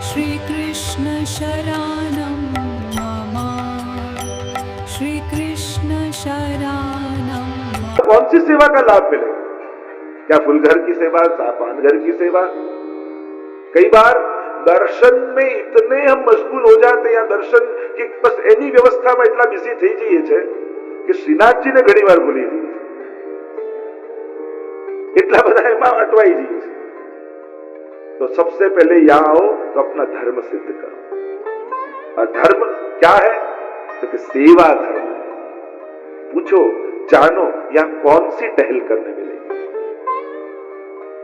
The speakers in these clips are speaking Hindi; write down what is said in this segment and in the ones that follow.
श्री कृष्ण शरणं मम, श्री कृष्ण शरणं मम। कौन सी सेवा का लाभ मिले? क्या फुलघर की सेवा, पानघर की सेवा? कई बार दर्शन में इतने हम मशगूल हो जाते या दर्शन की बस एनी व्यवस्था में એટલા બિઝી થઈ જઈએ છે કે શ્રીનાથજીને ઘણી વાર ભૂલી જઈએ, એટલા બધા એમાં અટવાઈ જઈએ છે। तो सबसे पहले यहां आओ तो अपना धर्म सिद्ध करो। और धर्म क्या है? तो कि सेवा धर्म है। पूछो, जानो यहां कौन सी टहल करने मिलेगी।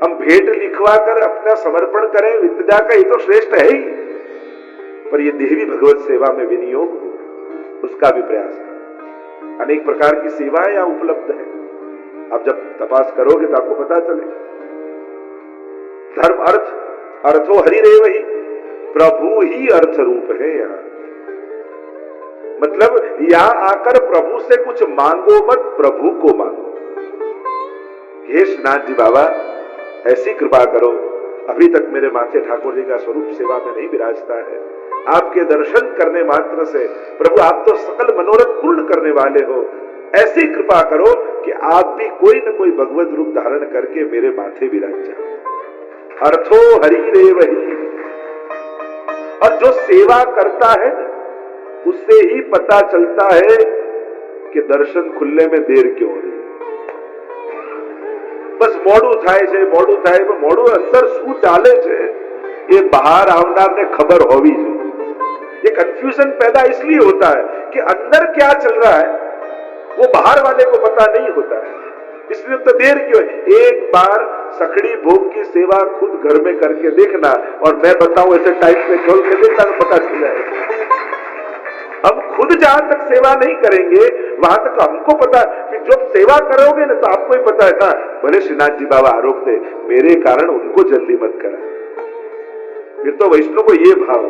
हम भेंट लिखवा कर अपना समर्पण करें विद्या का, ये तो श्रेष्ठ है ही, पर ये देवी भगवत सेवा में विनियोग हो उसका भी प्रयास करें। अनेक प्रकार की सेवाएं यहां उपलब्ध है। आप जब तपास करोगे तो आपको पता चले। धर्म अर्थ, अर्थो हरिरेव ही, प्रभु ही अर्थ रूप है। यहां मतलब यहां आकर प्रभु से कुछ मांगो मत, प्रभु को मांगो। हे श्रीनाथ जी बाबा, ऐसी कृपा करो, अभी तक मेरे माथे ठाकुर जी का स्वरूप सेवा में नहीं विराजता है। आपके दर्शन करने मात्र से प्रभु आप तो सकल मनोरथ पूर्ण करने वाले हो। ऐसी कृपा करो कि आप भी कोई न कोई भगवत रूप धारण करके मेरे माथे विराज जाओ। अर्थो हरिरेव ही। और जो सेवा करता है उससे ही पता चलता है कि दर्शन खुलने में देर क्यों हो रही है। बस मोड़ू थाय छे, मोड़ू थाय, पण मोड़ू अंदर શું ચાલે છે ये बाहर આવનારને खबर होवी चाहिए। ये कंफ्यूजन पैदा इसलिए होता है कि अंदर क्या चल रहा है वो बाहर वाले को पता नहीं होता है, इसलिए तो देर क्यों है। एक बार सखड़ी भोग की सेवा खुद घर में करके देखना, और मैं बताऊं ऐसे टाइप में खोल के देखना तो पता चल जाएगा। हम खुद जहां तक सेवा नहीं करेंगे वहां तक हमको पता कि जब सेवा करोगे ना तो आपको ही पता है था, भले श्रीनाथ जी बाबा आरोप दे, मेरे कारण उनको जल्दी मत करा। फिर तो वैष्णव को ये भाव,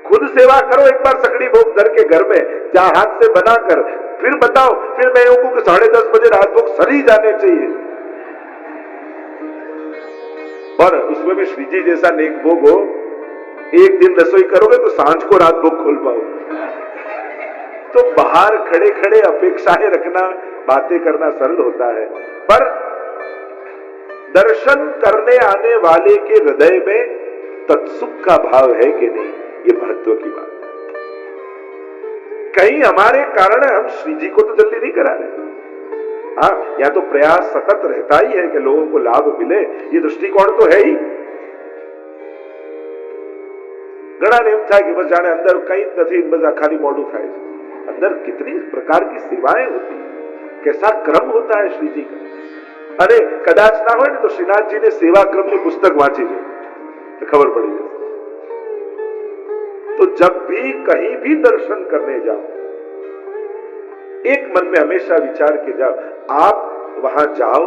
खुद सेवा करो एक बार सखड़ी भोग धर के घर में, जहां हाथ से बनाकर, फिर बताओ, फिर मैं यूं को 10:30 बजे रात भोग सरी जाने चाहिए। और उसमें भी श्री जी जैसा नेक भोग हो, एक दिन रसोई करोगे तो सांझ को रात भोग खोल पाओ। तो बाहर खड़े खड़े अपेक्षाएं रखना, बातें करना सरल होता है, पर दर्शन करने आने वाले के हृदय में तत्सुख का भाव है कि नहीं, ये महत्व की बात है। कहीं हमारे कारण हम श्री जी को तो जल्दी नहीं करा रहे। हाँ, या तो प्रयास सतत रहता ही है कि लोगों को लाभ मिले, ये दृष्टिकोण तो है ही। घણા ને એમ થાય કે બસ જાણે અંદર કઈ જ નથી, બધા ખાલી મોડું થાય છે। अंदर कितनी प्रकार की सेवाएं होती है, कैसा क्रम होता है श्री जी का। अरे कदाच ना हो तो श्रीनाथ जी ने सेवा क्रम की पुस्तक वांची जो तो खबर पड़ी जाए। तो जब भी कहीं भी दर्शन करने जाओ, एक मन में हमेशा विचार के जाओ, आप वहां जाओ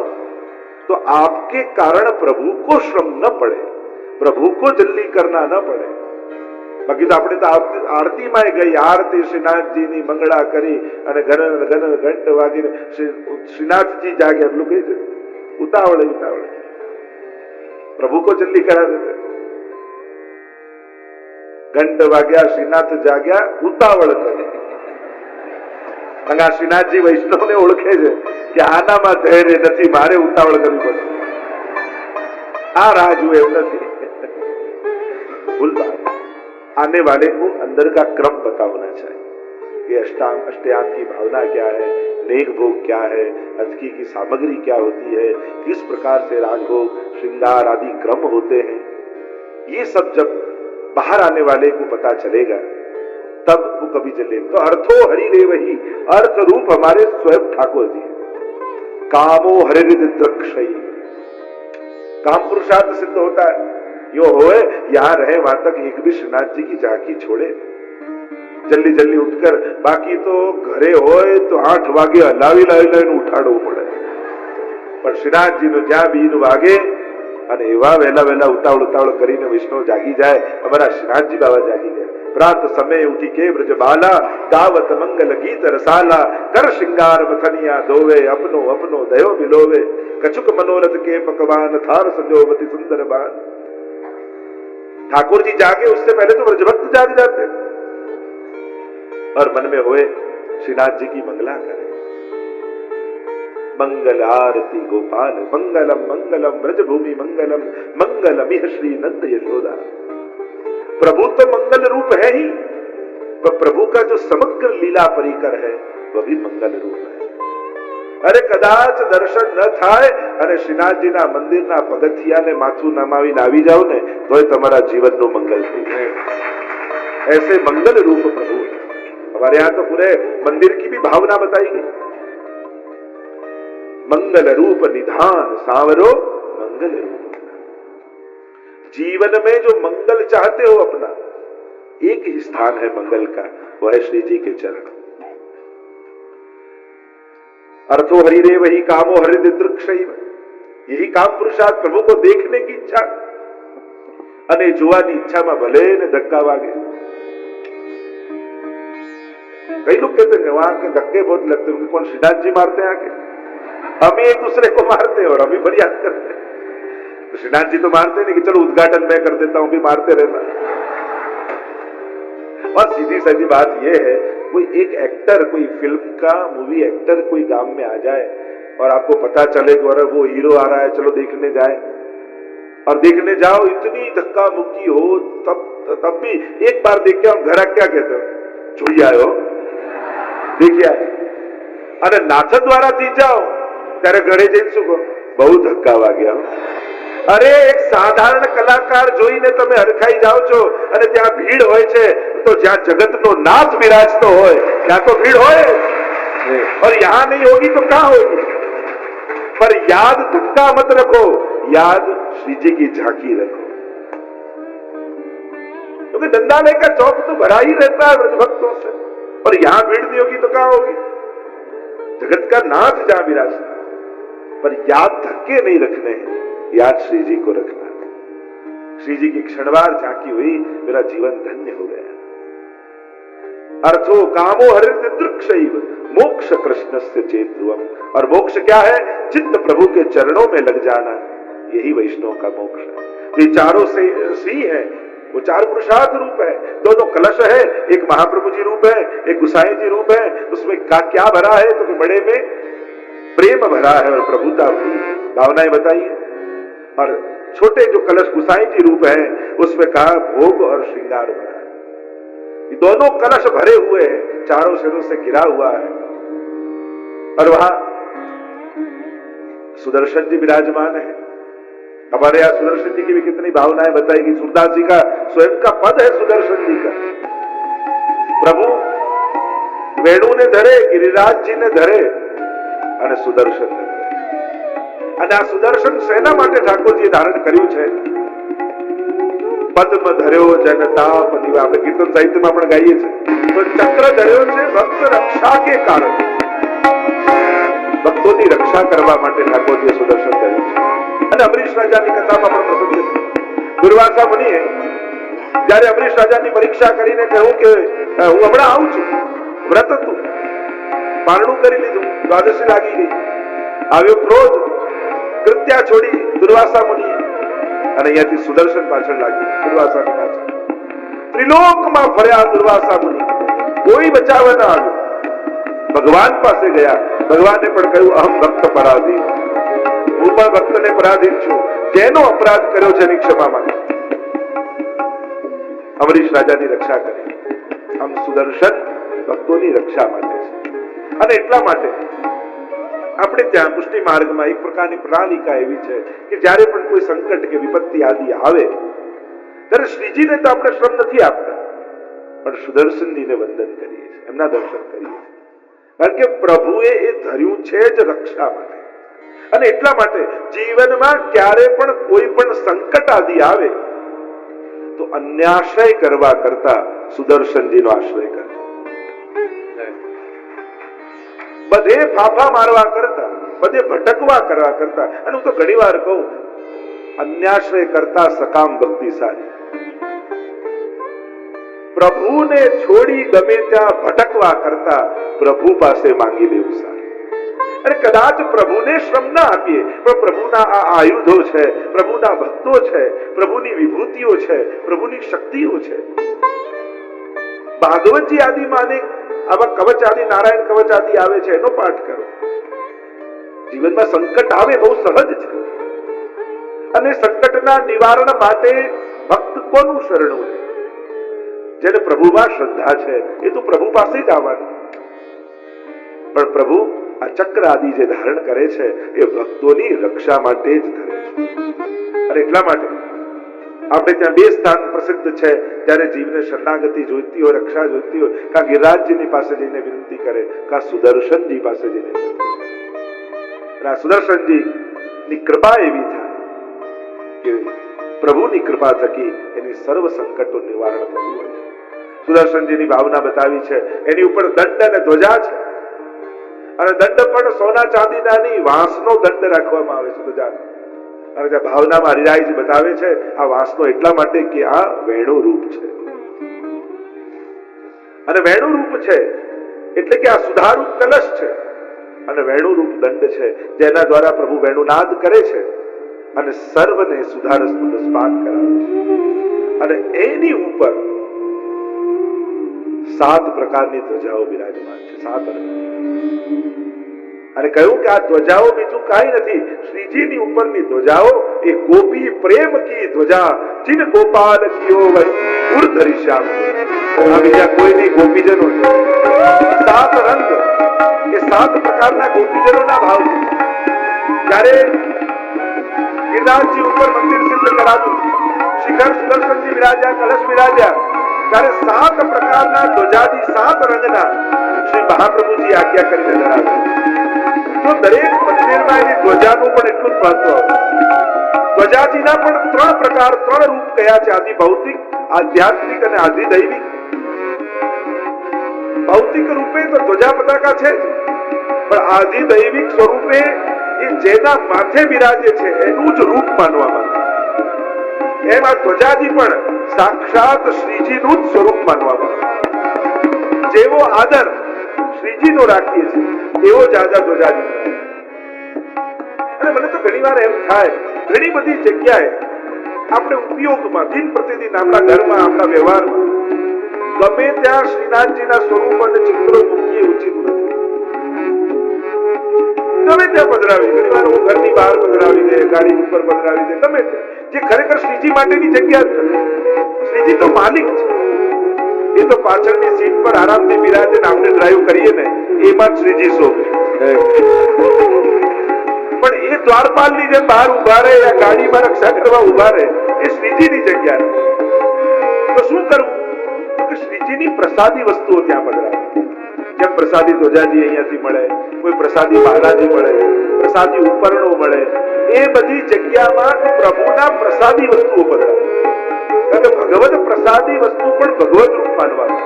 तो आपके कारण प्रभु को श्रम न पड़े, प्रभु को जल्दी करना न पड़े। बाकी तो આપણે તો આરતીમાં ગઈ, આરતી શ્રીનાથજીની મંગળા કરી અને ઘન ઘન ઘંટ વાગીને શ્રીનાથજી જાગ્યા, એટલું કહે છે ઉતાવળે ઉતાવળે પ્રભુ को जल्दी करा देते। घंट वाग्या, श्रीनाथ जाग्या, उतावળ કરે। અને શ્રીનાથજી વૈષ્ણવને ઓળખે છે કે આનામાં ધૈર્ય નથી, મારે ઉતાવળ કરવી પડશે, આ રાહ જુએ એમ નથી। ભૂલતા आने वाले को अंदर का क्रम पता होना चाहिए। ये अष्टांग की भावना क्या है, नेक भोग क्या है, अचकी की सामग्री क्या होती है, किस प्रकार से राग भोग श्रृंगार आदि क्रम होते हैं, ये सब जब बाहर आने वाले को पता चलेगा तब वो कभी चले। तो अर्थो हरिरेव ही, अर्थ रूप हमारे स्वयं ठाकुर जी है। कामो हरिरिद द्रक्षयी, काम पुरुषार्थ सिद्ध होता है। यो होए यहां रहे वहां तक एक भी श्रीनाथ जी की झांकी छोड़े, जल्दी जल्दी उठकर। बाकी तो घरे होए तो 8 वागे हलावी लावी उठाड़વું પડે, પણ શ્રીનાથજી નો જ્યાં બીન વાગે અને એવા વહેલા વહેલા ઉતાવળ કરીને વૈષ્ણવ જાગી જાય। અમારા શ્રીનાથજી બાબા જાગી ગયા। प्रात समय उठी के ब्रज बाला, गावत मंगल गीत रसाला, कर श्रृंगार मथनिया धोवे, अपनो अपनो दयो बिलोवे, कछुक मनोरथ के पकवान, थार संजोवती सुंदर बान। ठाकुर जी जागे उससे पहले तो ब्रजभक्त जाग जाते और मन में होए श्रीनाथ जी की मंगला करें। मंगल आरती गोपाल मंगलम मंगलम ब्रजभूमि मंगलम मंगलम यह श्री नंद यशोदा। प्रभु तो मंगल रूप है ही, पर प्रभु का जो समग्र लीला परिकर है वह भी मंगल रूप है। अरे कदाच दर्शन न थाय અને શ્રીનાથજીના મંદિરના પગથિયાને માથું નમાવીને આવી જાવ ને તોય તમારા જીવનનું મંગલ થઈ જાય। ऐसे मंगल रूप प्रभु। हमारे यहाँ तो पूरे मंदिर की भी भावना बताई गई। मंगल रूप निधान सांवरो मंगल रूप। जीवन में जो मंगल चाहते हो अपना, एक ही स्थान है मंगल का, वह है श्री जी के चरण। अर्थो हरिदेव ही कामो हरिदृक्षैव। यही काम पुरुषार्थ प्रभु को देखने की इच्छा અને જોવાની ઈચ્છામાં ભલે ને ધક્કા વાગે। कई लोग कहते हैं वहां के धक्के बहुत लगते हैं, कौन श्रीनाथ जी मारते हैं आके? हम ही एक दूसरे को मारते हैं और हम ही फरियाद करते हैं। तो श्रीनाथ जी तो मारते नहीं कि चलो उद्घाटन मैं कर देता हूं, भी मारते रहना। और सीधी सादी बात यह है, कोई एक एक्टर, कोई फिल्म का मूवी एक्टर कोई गांव में आ जाए और आपको पता चले कि अरे वो हीरो आ रहा है, चलो देखने जाए, और देखने जाओ इतनी धक्का मुक्की हो, तब भी एक बार देख के हम घर क्या कहते हो, જોઈ આવ્યો, દેખી આવ્યો। અને નાથ દ્વારા થી જાઓ ત્યારે ઘરે જઈને શું કહો, બહુ ધક્કા વાગ્યા। અરે એક સાધારણ કલાકાર જોઈને તમે હરખાઈ જાઓ છો, અને ત્યાં ભીડ હોય છે, તો જ્યાં જગતનો નાથ વિરાજતો હોય ત્યાં તો ભીડ હોય, और यहाँ नहीं होगी तो कहाँ होगी। पर याद धक्का मत रखो, याद श्री जी की झांकी रखो, क्योंकि डंडाले का चौक तो भरा ही रहता है ब्रजभक्तों से, और यहां भीड़ नहीं होगी तो कहां होगी। जगत का नाथ जहां विराजता, पर याद धक्के नहीं रखने, याद श्री जी को रखना। श्री जी की क्षणवार झांकी हुई, मेरा जीवन धन्य हो गया। अर्थो कामो हरिदृक्षैव मोक्ष कृष्णस्य चेत ध्रुवम्। और मोक्ष क्या है? चित्त प्रभु के चरणों में लग जाना, यही वैष्णव का मोक्ष है। ये चारों से सी है, वो चार पुरुषार्थ रूप है। दोनों कलश है, एक महाप्रभु जी रूप है, एक गुसाई जी रूप है। उसमें क्या भरा है? तो बड़े में प्रेम भरा है और प्रभुता भरी भावनाएं बताइए। और छोटे जो कलश गुसाई जी रूप है, उसमें कहा भोग और श्रृंगार भरा है। ये दोनों कलश भरे हुए हैं, चारों सिरों से घिरा हुआ है। और वहां सुदर्शन जी विराजमान है। हमारे यहाँ सुदर्शन जी की भी कितनी भावनाएं बताएगी। सूरदास जी का स्वयं का पद है सुदर्शन जी का। प्रभु वेणु ने धरे, गिरिराज जी ने धरे, અને સુદર્શન ને ધરે। અને આ સુદર્શન શેના માટે ઠાકોરજીએ ધારણ કર્યું છે? પદ્મ ધર્યો જન તાપ નિવા। આપણે કીર્તન સાહિત્યમાં પણ ગાઈએ છીએ, તો ચક્ર ધર્યો છે ભક્ત રક્ષા કે કારણ। ભક્તોની રક્ષા કરવા માટે ઠાકોરજીએ સુદર્શન ધર્યું છે। અને અમરીશ રાજાની કથામાં પણ પ્રસંગ છે। દુર્વાસા મુનિએ જ્યારે અમરીશ રાજાની પરીક્ષા કરીને કહ્યું કે હું હમણાં આવું છું, વ્રત હતું, પારણું કરી લીધું, દ્વાદશી લાગી ગઈ, આવ્યો ક્રોધ, કૃત્યા છોડી દુર્વાસા મુનિએ, અને અહીંયાથી સુદર્શન પાછળ લાગ્યું, દુર્વાસાની પાછળ। ત્રિલોકમાં ફર્યા દુર્વાસા મુનિ, કોઈ બચાવવા ન આવ્યો। ભગવાન પાસે ગયા, ભગવાને પણ કહ્યું અહમ ભક્ત પરાધીન, હું પણ ભક્તને પરાધીન છું, જેનો અપરાધ કર્યો છે એની ક્ષમા માંગો। અમરીશ રાજાની રક્ષા કરી। આમ સુદર્શન ભક્તોની રક્ષા માટે છે। અને એટલા માટે આપણે ત્યાં પુષ્ટિ માર્ગમાં એક પ્રકારની પ્રણાલિકા એવી છે કે જ્યારે પણ કોઈ સંકટ કે વિપત્તિ આદિ આવે ત્યારે શ્રીજીને તો આપણે શ્રમ નથી આપતા, પણ સુદર્શનજીને વંદન કરીએ છીએ, એમના દર્શન કરીએ છીએ, કારણ કે પ્રભુએ એ ધર્યું છે જ રક્ષા માટે। અને એટલા માટે જીવનમાં ક્યારે પણ કોઈ પણ સંકટ આદિ આવે તો અન્યાશ્રય કરવા કરતા સુદર્શનજીનો આશ્રય કરજો। બધે ફાફા મારવા કરતા, બધે ભટકવા કરવા કરતા, અને હું તો ઘણી વાર કહું, અન્યાશ્રય કરતા સકામ ભક્તિ સારી। પ્રભુને છોડી ગમે ત્યાં ભટકવા કરતા પ્રભુ પાસે માંગી લેવું સારું। અને કદાચ પ્રભુને શ્રમ ના આપીએ પણ પ્રભુના આ આયુધો છે, પ્રભુના ભક્તો છે, પ્રભુની વિભૂતિઓ છે, પ્રભુની શક્તિઓ છે. ભાગવતજી આદિમાં અનેક આવા કવચ આદિ, નારાયણ કવચ આદિ આવે છે, એનો પાઠ કરો. જીવનમાં સંકટ આવે બહુ સહજ છે, અને સંકટના નિવારણ માટે ભક્ત કોનું શરણું છે? જેને પ્રભુમાં શ્રદ્ધા છે એ તો પ્રભુ પાસે જ આવવાનું. પણ પ્રભુ આ ચક્ર આદિ જે ધારણ કરે છે એ ભક્તોની રક્ષા માટે જ ધરે છે. અને એટલા માટે આપણે ત્યાં બે સ્થાન પ્રસિદ્ધ છે. જ્યારે જીવને શરણાગતિ જોઈતી હોય, રક્ષા જોઈતી હોય, કાં ગિરિરાજજીની પાસે જઈને વિનંતી કરે, કાં સુદર્શનજી પાસે જઈને વિનંતી કરે. અને આ સુદર્શનજી ની કૃપા એવી થાય કે પ્રભુની કૃપા થકી એની સર્વ સંકટો નિવારણ થતું હોય છે. સુદર્શનજીની ભાવના બતાવી છે. એની ઉપર દંડ અને ધ્વજા છે, અને દંડ પણ સોના ચાંદીના નહીં, વાંસનો દંડ રાખવામાં આવે છે ધ્વજા. અને ત્યાં ભાવનામાં હરિરાયજી બતાવે છે આ વાંસનો એટલા માટે કે આ વેણુ રૂપ છે. અને વેણુ રૂપ છે એટલે કે આ સુધારૂપ કલશ છે, અને વેણુ રૂપ દંડ છે જેના દ્વારા પ્રભુ વેણુનાદ કરે છે અને સર્વને સુધારસ પુનસ્પાન કરાવે છે. અને એની ઉપર 7 પ્રકારની ધ્વજાઓ બિરાજમાન છે, 7 રંગ. અને કહ્યું કે આ ધ્વજાઓ બીજું કાંઈ નથી, શ્રીજીની ઉપરની ધ્વજાઓ એ ગોપી પ્રેમ કી ધ્વજા, જીન ગોપાલ કિયો વસ ઉર્ધરી શ્યામ. આ બીજા કોઈ નહીં, ગોપીજનો છે. 7 રંગ એ 7 પ્રકારના ગોપીજનોના ભાવ છે. જ્યારે ગિરિરાજજી ઉપર મંદિર સિદ્ધ કરાવ્યું, શિખર સુદર્શનજી વિરાજ્યા, કલશ વિરાજ્યા, ત્યારે 7 પ્રકારના ધ્વજાજી 7 રંગના શ્રી મહાપ્રભુજી આજ્ઞા કરીને ધરાવ્યા. તો દરેક મંદિરમાં એની ધ્વજાનું પણ એટલું જ મહત્વ. ધ્વજાજીના પણ 3 પ્રકાર, 3 રૂપ કયા છે? આદિ ભૌતિક, આધ્યાત્મિક અને આદિ દૈવિક. ભૌતિક રૂપે તો ધ્વજા પતાકા છે જ, પણ આદિ દૈવિક સ્વરૂપે એ જેના માથે બિરાજે છે એનું જ રૂપ માનવામાં આવે. એમ આ ધ્વજાજી પણ સાક્ષાત શ્રીજીનું જ સ્વરૂપ માનવામાં આવે. જેવો આદર શ્રીજીનો રાખીએ છીએ એવો જ આદર ધ્વજાજી. અને મને તો ઘણી વાર એમ થાય, ઘણી બધી જગ્યાએ આપણે ઉપયોગમાં દિન પ્રતિદિન આપણા ઘરમાં, આપણા વ્યવહારમાં ગમે ત્યાં શ્રીનાથજીના સ્વરૂપ અને ચિત્રો મૂકીએ ઉચિત નથી. ગમે ત્યાં પધરાવી, ઘણી વાર હું ઘરની બહાર પધરાવી દે, ગાડી ઉપર પધરાવી દે, ગમે ત્યાં, જે ખરેખર શ્રીજી માટેની જગ્યા જ નથી. શ્રીજી તો માલિક છે, એ તો પાછળની સીટ પર આરામથી બિરાજે ને આપણે ડ્રાઈવ કરીએ ને એમાં શ્રીજી શોભે. પણ એ દ્વારપાલની જેમ બહાર ઉભા રહે, આ ગાડીમાં રક્ષા કરવા ઉભા રહે, એ શ્રીજીની જગ્યા નથી. તો શું કરવું? કે શ્રીજીની પ્રસાદી વસ્તુઓ ત્યાં પધરાવે. જેમ પ્રસાદી ધ્વજાજી અહીંયાથી મળે, કોઈ પ્રસાદી મહારાજી મળે, પ્રસાદી ઉપરણો મળે, એ બધી જગ્યામાં પ્રભુના પ્રસાદી વસ્તુઓ પધરાવે. કારણ કે ભગવત પ્રસાદી વસ્તુ પણ ભગવત રૂપ માનવાનું.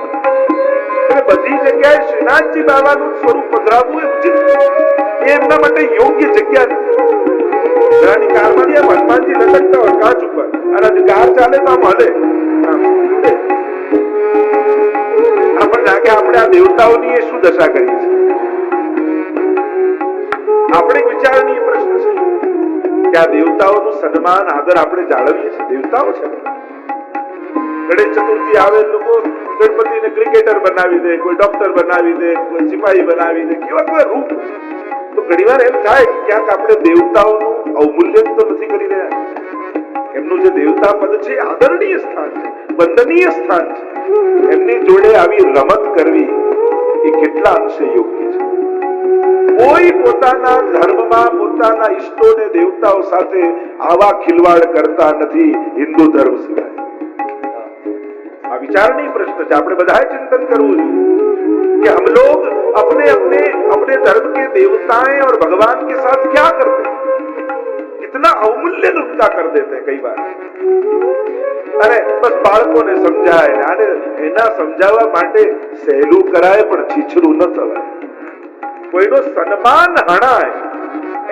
એટલે બધી જગ્યાએ શ્રીનાથજી બાબાનું સ્વરૂપ પધરાવવું એ ઉચિત છે. એ એમના માટે યોગ્ય જગ્યા નથી. ઘણાની કારમાંથી આ હનુમાનજી લટકતા હોય કાચ ઉપર, અને કાર ચાલે તો આમ હલે. આપણને લાગે આપણે આ દેવતાઓની એ શું દશા કરીએ છીએ. આપણે વિચારણીય પ્રશ્ન છે કે આ દેવતાઓનું સન્માન, આદર આપણે જાળવીએ છીએ. દેવતાઓ છે. ગણેશ ચતુર્થી આવે લોકો ગણપતિને ક્રિકેટર બનાવી દે, કોઈ ડોક્ટર બનાવી દે, કોઈ સિપાહી બનાવી દે, કેવા કેવા રૂપ. તો ઘણી વાર એમ થાય કે ક્યાંક આપણે દેવતાઓનું અવમૂલ્યન તો નથી કરી રહ્યા. એમનું જે દેવતા પદ છે આદરણીય સ્થાન છે, વંદનીય સ્થાન છે. એમની જોડે આવી રમત કરવી એ કેટલા અંશે યોગ્ય છે. કોઈ પોતાના ધર્મમાં પોતાના ઈષ્ટોને દેવતાઓ સાથે આવા ખિલવાડ કરતા નથી હિન્દુ ધર્મ સિવાય. આ વિચારણીય प्रश्न है, આપણે બધાએ चिंतन करવું જોઈએ कि हम लोग अपने अपने अपने धर्म के देवताएं और भगवान के साथ क्या करते हैं, कितना अवमूल्यन उनका कर देते हैं कई बार. अरे बस બાળકોને સમજાય, આને એના સમજાવવા માટે સહેલું કરાય પણ છીછરું ન થવાય. કોઈનો સન્માન હણાય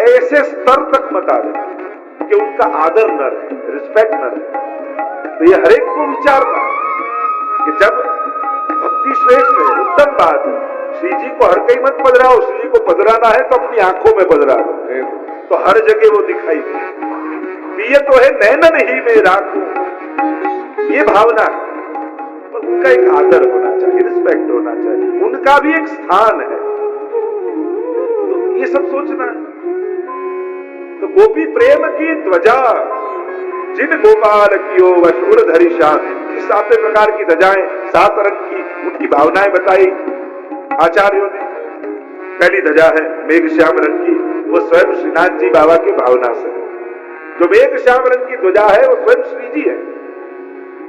ऐसे स्तर तक मत आवे कि उनका आदर न रहे, रिस्पेक्ट न रहे. तो ये हर एक को विचारना कि जब भक्ति श्रेष्ठ है, उत्तम बात है. श्री जी को हर कहीं मत पधराओ, श्री जी को पधराना है तो अपनी आंखों में पधरा लो, तो हर जगह वो दिखाई दे। पिए तो है नैनन ही में राखूं, ये भावना है। पर उनका एक आदर होना चाहिए, रिस्पेक्ट होना चाहिए, उनका भी एक स्थान है। तो ये सब सोचना है। तो गोपी प्रेम की ध्वजा जिन गोपाल कियो वशुर धरी शान, इस 7 प्रकार की ध्वजाएं, 7 रंग की उनकी भावनाएं बताई आचार्यों ने। पहली ध्वजा है मेघ श्याम रंग की, वो स्वयं श्रीनाथ जी बाबा की भावना से है। जो मेघ श्याम रंग की ध्वजा है वो स्वयं श्री जी है।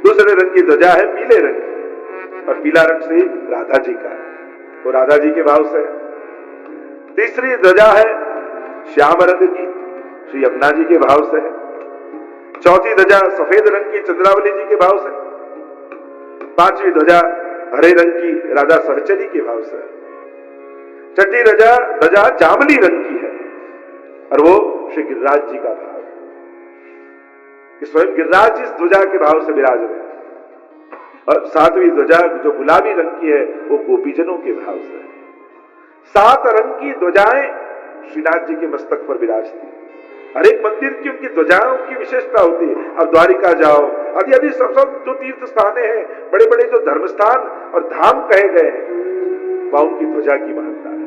दूसरे रंग की ध्वजा है पीले रंग की, और पीला रंग से राधा जी का है, वो राधा जी के भाव से है। तीसरी ध्वजा है श्याम रंग की, श्री यमुना जी के भाव से है। चौथी ध्वजा सफेद रंग की चंद्रावली जी के भाव से। पांचवी ध्वजा हरे रंग की राधा सहचरी के भाव से है। छठी ध्वजा जामली रंग की है, और वो श्री गिरिराज जी का भाव है कि स्वयं गिरिराज इस ध्वजा के भाव से विराज रहे हैं। और 7वीं ध्वजा जो गुलाबी रंग की है वो गोपीजनों के भाव से है। 7 रंग की ध्वजाएं श्रीनाथ जी के मस्तक पर विराजती। हर एक मंदिर की उनकी ध्वजाओं की विशेषता होती है। अब द्वारिका जाओ, आदि सब जो तीर्थ स्थान है, बड़े बड़े जो धर्म स्थान और धाम कहे गए हैं, वहां उनकी ध्वजा की महत्ता है,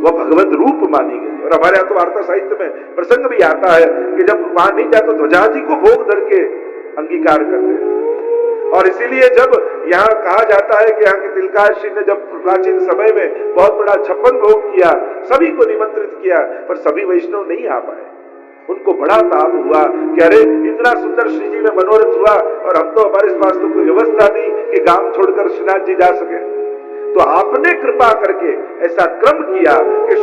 वह भगवत रूप मानी गई। और हमारे यहाँ तो वार्ता साहित्य में प्रसंग भी आता है कि जब वहां नहीं जाए तो ध्वजा जी को भोग धर के अंगीकार करते हैं। और इसीलिए जब यहाँ कहा जाता है कि यहाँ के तिलकाश्री ने जब प्राचीन समय में बहुत बड़ा 56 भोग किया, सभी को निमंत्रित किया, पर सभी वैष्णव नहीं आ पाए। उनको बड़ा ताप हुआ कि अरे इतना सुंदर श्री जी में मनोरथ हुआ और हम तो, हमारे पास तो कोई व्यवस्था नहीं कि गांव छोड़कर श्रीनाथ जी जा सके। तो आपने कृपा करके ऐसा क्रम किया कि